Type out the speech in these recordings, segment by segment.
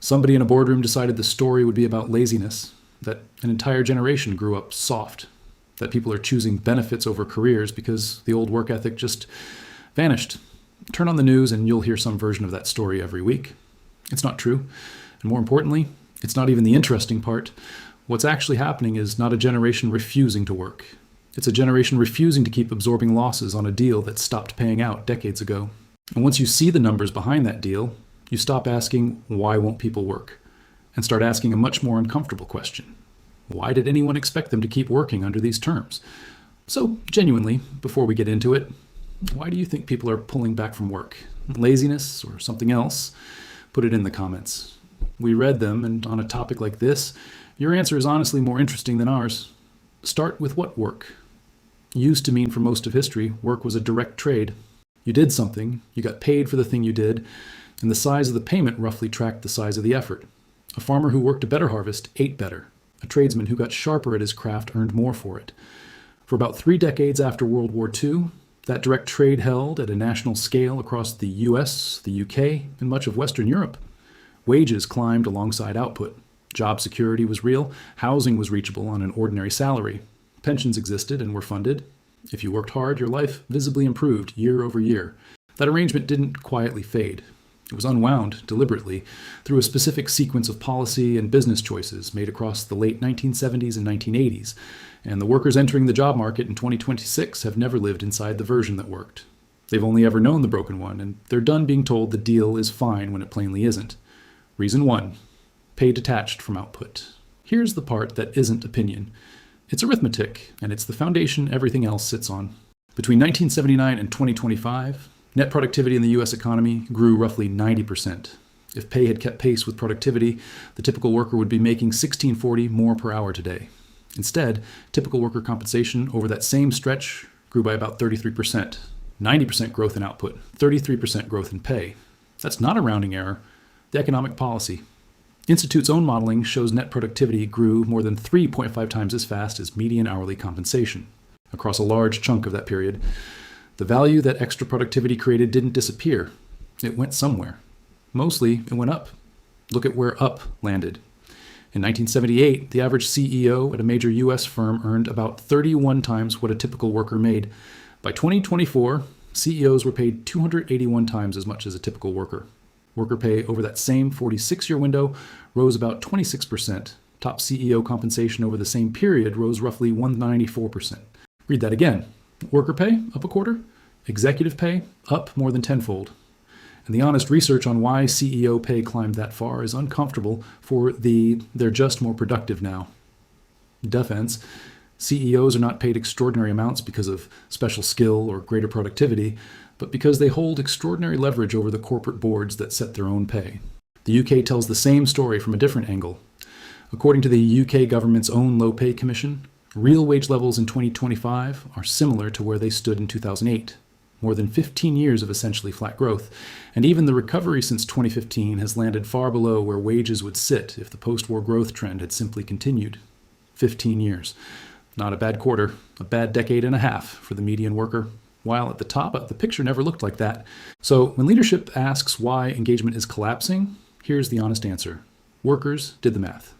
Somebody in a boardroom decided the story would be about laziness, that an entire generation grew up soft, that people are choosing benefits over careers because the old work ethic just vanished. Turn on the news and you'll hear some version of that story every week. It's not true. And more importantly, it's not even the interesting part. What's actually happening is not a generation refusing to work. It's a generation refusing to keep absorbing losses on a deal that stopped paying out decades ago. And once you see the numbers behind that deal, you stop asking, why won't people work? And start asking a much more uncomfortable question. Why did anyone expect them to keep working under these terms? So, genuinely, before we get into it, why do you think people are pulling back from work? Laziness or something else? Put it in the comments. We read them, and on a topic like this, your answer is honestly more interesting than ours. Start with what work? Used to mean for most of history, work was a direct trade. You did something, you got paid for the thing you did, and the size of the payment roughly tracked the size of the effort. A farmer who worked a better harvest ate better. A tradesman who got sharper at his craft earned more for it. For about 3 decades after World War II, that direct trade held at a national scale across the US, the UK, and much of Western Europe. Wages climbed alongside output. Job security was real. Housing was reachable on an ordinary salary. Pensions existed and were funded. If you worked hard, your life visibly improved year over year. That arrangement didn't quietly fade. It was unwound deliberately through a specific sequence of policy and business choices made across the late 1970s and 1980s, and the workers entering the job market in 2026 have never lived inside the version that worked. They've only ever known the broken one, and they're done being told the deal is fine when it plainly isn't. Reason 1, pay detached from output. Here's the part that isn't opinion. It's arithmetic, and it's the foundation everything else sits on. Between 1979 and 2025, net productivity in the U.S. economy grew roughly 90%. If pay had kept pace with productivity, the typical worker would be making $16.40 more per hour today. Instead, typical worker compensation over that same stretch grew by about 33%. 90% growth in output, 33% growth in pay. That's not a rounding error. The economic policy. Institute's own modeling shows net productivity grew more than 3.5 times as fast as median hourly compensation. Across a large chunk of that period, the value that extra productivity created didn't disappear. It went somewhere. Mostly, it went up. Look at where up landed. In 1978, the average CEO at a major U.S. firm earned about 31 times what a typical worker made. By 2024, CEOs were paid 281 times as much as a typical worker. Worker pay over that same 46-year window rose about 26%. Top CEO compensation over the same period rose roughly 194%. Read that again. Worker pay up a quarter, executive pay up more than tenfold. And the honest research on why CEO pay climbed that far is uncomfortable for they're just more productive now. Defense, CEOs are not paid extraordinary amounts because of special skill or greater productivity, but because they hold extraordinary leverage over the corporate boards that set their own pay. The UK tells the same story from a different angle. According to the UK government's own Low Pay Commission, real wage levels in 2025 are similar to where they stood in 2008. More than 15 years of essentially flat growth, and even the recovery since 2015 has landed far below where wages would sit if the post-war growth trend had simply continued. 15 years. Not a bad quarter, a bad decade and a half for the median worker. While at the top, the picture never looked like that. So when leadership asks why engagement is collapsing, here's the honest answer. Workers did the math.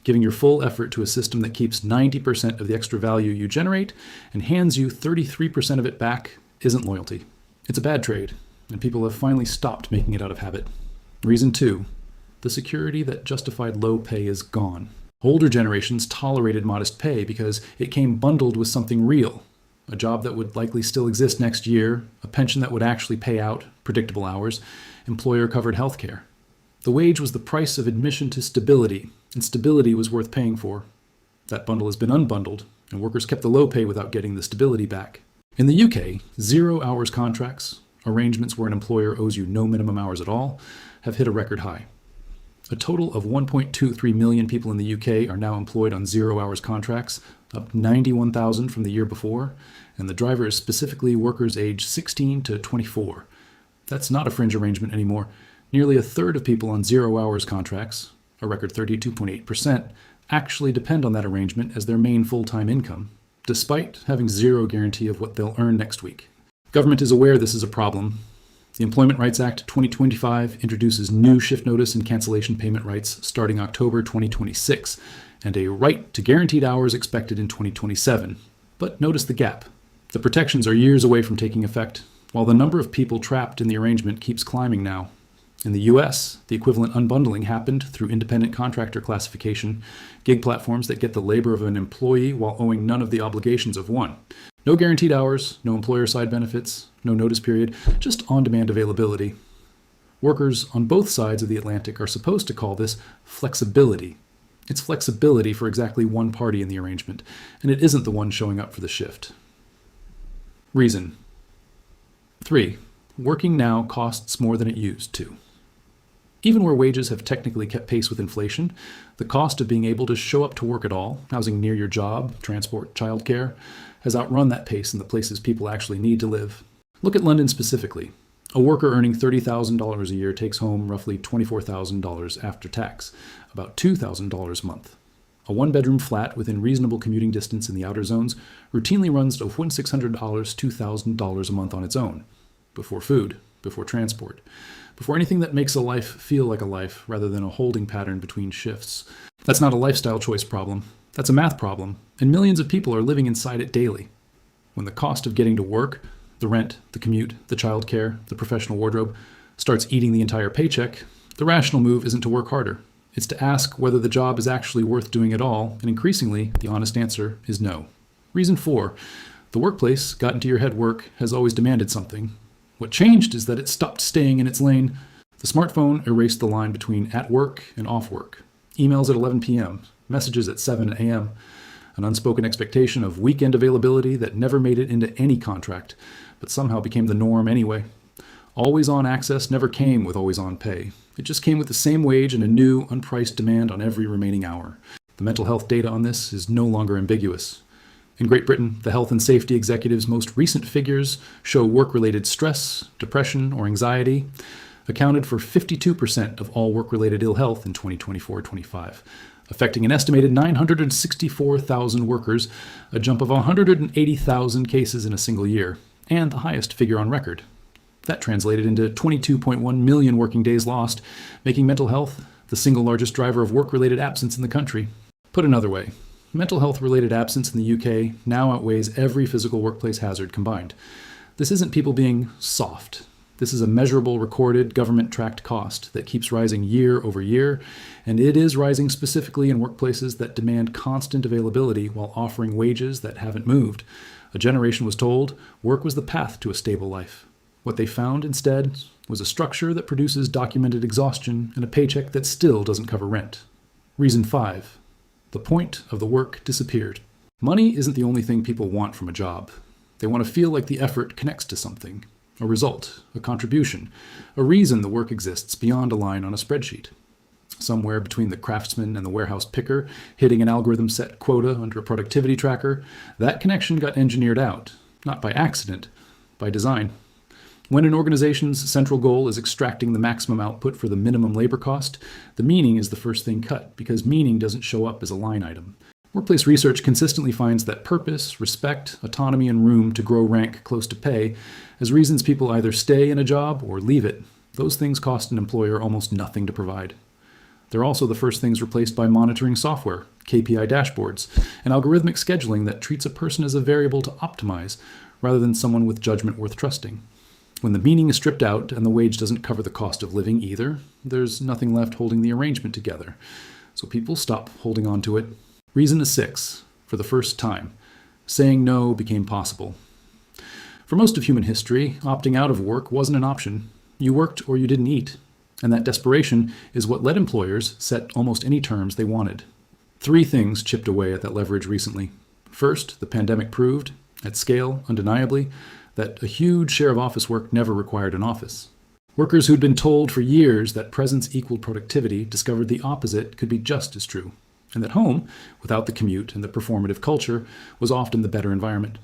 Giving your full effort to a system that keeps 90% of the extra value you generate and hands you 33% of it back isn't loyalty. It's a bad trade, and people have finally stopped making it out of habit. Reason 2, the security that justified low pay is gone. Older generations tolerated modest pay because it came bundled with something real. A job that would likely still exist next year, a pension that would actually pay out, predictable hours, employer-covered health care. The wage was the price of admission to stability, and stability was worth paying for. That bundle has been unbundled, and workers kept the low pay without getting the stability back. In the UK, 0-hours contracts, arrangements where an employer owes you no minimum hours at all, have hit a record high. A total of 1.23 million people in the UK are now employed on 0-hours contracts, up 91,000 from the year before, and the driver is specifically workers aged 16 to 24. That's not a fringe arrangement anymore. Nearly a third of people on 0-hours contracts, a record 32.8%, actually depend on that arrangement as their main full-time income, despite having zero guarantee of what they'll earn next week. Government is aware this is a problem. The Employment Rights Act 2025 introduces new shift notice and cancellation payment rights starting October 2026, and a right to guaranteed hours expected in 2027. But notice the gap. The protections are years away from taking effect, while the number of people trapped in the arrangement keeps climbing now. In the US, the equivalent unbundling happened through independent contractor classification, gig platforms that get the labor of an employee while owing none of the obligations of one. No guaranteed hours, no employer-side benefits, no notice period, just on-demand availability. Workers on both sides of the Atlantic are supposed to call this flexibility. It's flexibility for exactly one party in the arrangement, and it isn't the one showing up for the shift. Reason. 3. Working now costs more than it used to. Even where wages have technically kept pace with inflation, the cost of being able to show up to work at all, housing near your job, transport, childcare, has outrun that pace in the places people actually need to live. Look at London specifically. A worker earning $30,000 a year takes home roughly $24,000 after tax, about $2,000 a month. A one-bedroom flat within reasonable commuting distance in the outer zones routinely runs to $1,600, $2,000 a month on its own, before food, before transport, before anything that makes a life feel like a life rather than a holding pattern between shifts. That's not a lifestyle choice problem. That's a math problem, and millions of people are living inside it daily. When the cost of getting to work, the rent, the commute, the childcare, the professional wardrobe, starts eating the entire paycheck, the rational move isn't to work harder. It's to ask whether the job is actually worth doing at all, and increasingly, the honest answer is no. Reason 4. The workplace got into your head work has always demanded something. What changed is that it stopped staying in its lane. The smartphone erased the line between at work and off work. Emails at 11 p.m., messages at 7 a.m., an unspoken expectation of weekend availability that never made it into any contract, but somehow became the norm anyway. Always-on access never came with always-on pay. It just came with the same wage and a new, unpriced demand on every remaining hour. The mental health data on this is no longer ambiguous. In Great Britain, the health and safety executive's most recent figures show work-related stress, depression, or anxiety accounted for 52% of all work-related ill health in 2024-25, affecting an estimated 964,000 workers, a jump of 180,000 cases in a single year, and the highest figure on record. That translated into 22.1 million working days lost, making mental health the single largest driver of work-related absence in the country. Put another way, mental health-related absence in the UK now outweighs every physical workplace hazard combined. This isn't people being soft. This is a measurable, recorded, government-tracked cost that keeps rising year over year, and it is rising specifically in workplaces that demand constant availability while offering wages that haven't moved. A generation was told work was the path to a stable life. What they found instead was a structure that produces documented exhaustion and a paycheck that still doesn't cover rent. Reason 5. The point of the work disappeared. Money isn't the only thing people want from a job. They want to feel like the effort connects to something, a result, a contribution, a reason the work exists beyond a line on a spreadsheet. Somewhere between the craftsman and the warehouse picker, hitting an algorithm-set quota under a productivity tracker, that connection got engineered out, not by accident, by design. When an organization's central goal is extracting the maximum output for the minimum labor cost, the meaning is the first thing cut, because meaning doesn't show up as a line item. Workplace research consistently finds that purpose, respect, autonomy, and room to grow rank close to pay as reasons people either stay in a job or leave it. Those things cost an employer almost nothing to provide. They're also the first things replaced by monitoring software, KPI dashboards, and algorithmic scheduling that treats a person as a variable to optimize rather than someone with judgment worth trusting. When the meaning is stripped out and the wage doesn't cover the cost of living either, there's nothing left holding the arrangement together. So people stop holding on to it. Reason 6. For the first time, saying no became possible. For most of human history, opting out of work wasn't an option. You worked or you didn't eat. And that desperation is what led employers set almost any terms they wanted. 3 things chipped away at that leverage recently. First, the pandemic proved, at scale, undeniably, that a huge share of office work never required an office. Workers who'd been told for years that presence equaled productivity discovered the opposite could be just as true, and that home, without the commute and the performative culture, was often the better environment.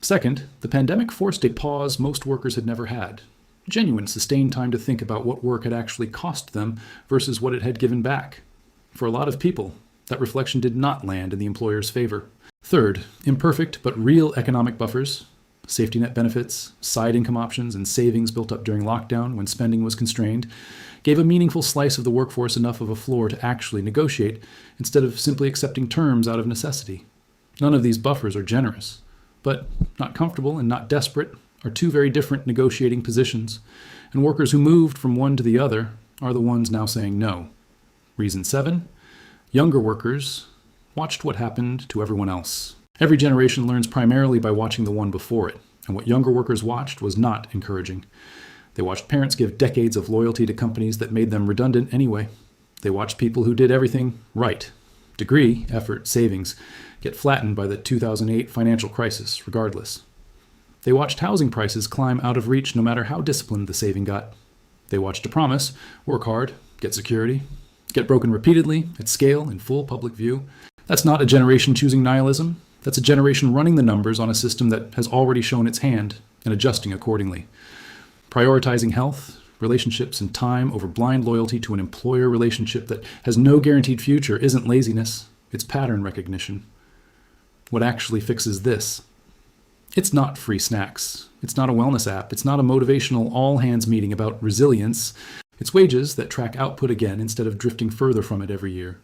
Second, the pandemic forced a pause most workers had never had. Genuine, sustained time to think about what work had actually cost them versus what it had given back. For a lot of people, that reflection did not land in the employer's favor. Third, imperfect but real economic buffers. Safety net benefits, side income options, and savings built up during lockdown when spending was constrained gave a meaningful slice of the workforce enough of a floor to actually negotiate instead of simply accepting terms out of necessity. None of these buffers are generous, but not comfortable and not desperate are two very different negotiating positions, and workers who moved from one to the other are the ones now saying no. Reason 7, younger workers watched what happened to everyone else. Every generation learns primarily by watching the one before it, and what younger workers watched was not encouraging. They watched parents give decades of loyalty to companies that made them redundant anyway. They watched people who did everything right, degree, effort, savings, get flattened by the 2008 financial crisis, regardless. They watched housing prices climb out of reach no matter how disciplined the saving got. They watched a promise, work hard, get security, get broken repeatedly, at scale, in full public view. That's not a generation choosing nihilism. That's a generation running the numbers on a system that has already shown its hand and adjusting accordingly. Prioritizing health, relationships, and time over blind loyalty to an employer relationship that has no guaranteed future isn't laziness, it's pattern recognition. What actually fixes this? It's not free snacks. It's not a wellness app. It's not a motivational all-hands meeting about resilience. It's wages that track output again instead of drifting further from it every year.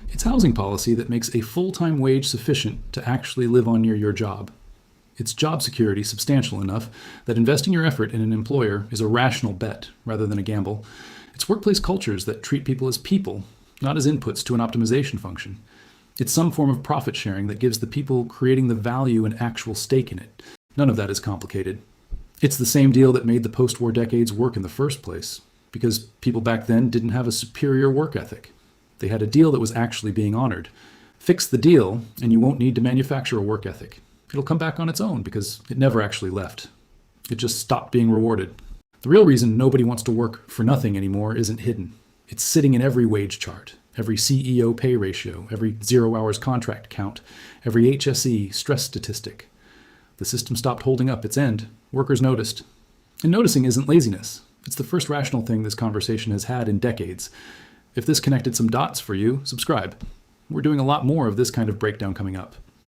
It's housing policy that makes a full-time wage sufficient to actually live on near your job. It's job security substantial enough that investing your effort in an employer is a rational bet rather than a gamble. It's workplace cultures that treat people as people, not as inputs to an optimization function. It's some form of profit sharing that gives the people creating the value an actual stake in it. None of that is complicated. It's the same deal that made the post-war decades work in the first place, because people back then didn't have a superior work ethic. They had a deal that was actually being honored. Fix the deal, and you won't need to manufacture a work ethic. It'll come back on its own because it never actually left. It just stopped being rewarded. The real reason nobody wants to work for nothing anymore isn't hidden. It's sitting in every wage chart, every CEO pay ratio, every 0 hours contract count, every HSE stress statistic. The system stopped holding up its end. Workers noticed. And noticing isn't laziness. It's the first rational thing this conversation has had in decades. If this connected some dots for you, subscribe. We're doing a lot more of this kind of breakdown coming up.